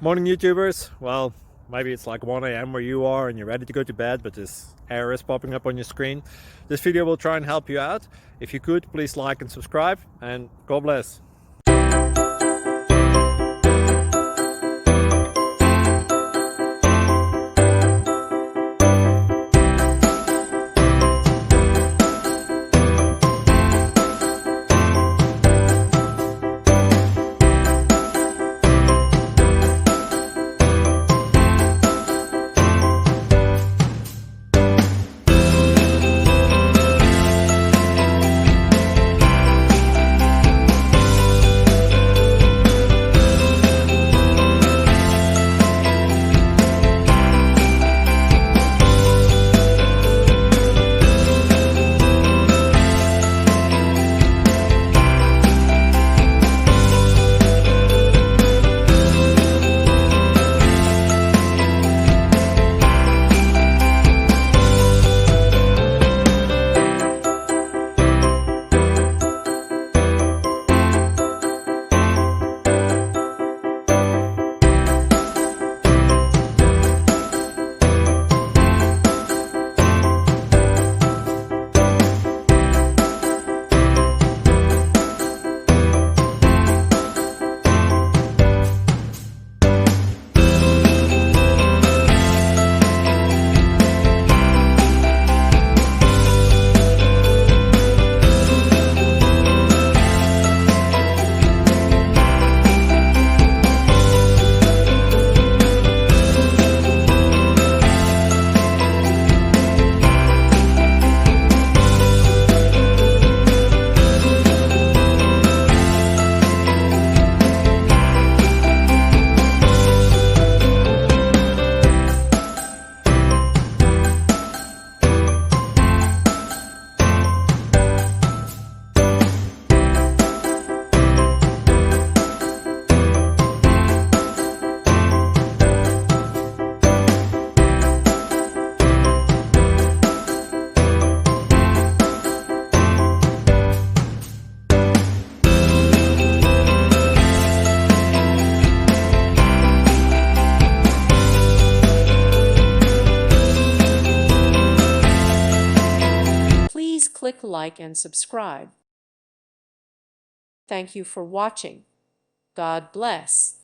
Morning YouTubers. Well, maybe it's like 1 a.m. where you are and you're ready to go to bed, but this error is popping up on your screen. This video will try and help you out. If you could, please like and subscribe, and God bless. Please click like and subscribe. Thank you for watching. God bless.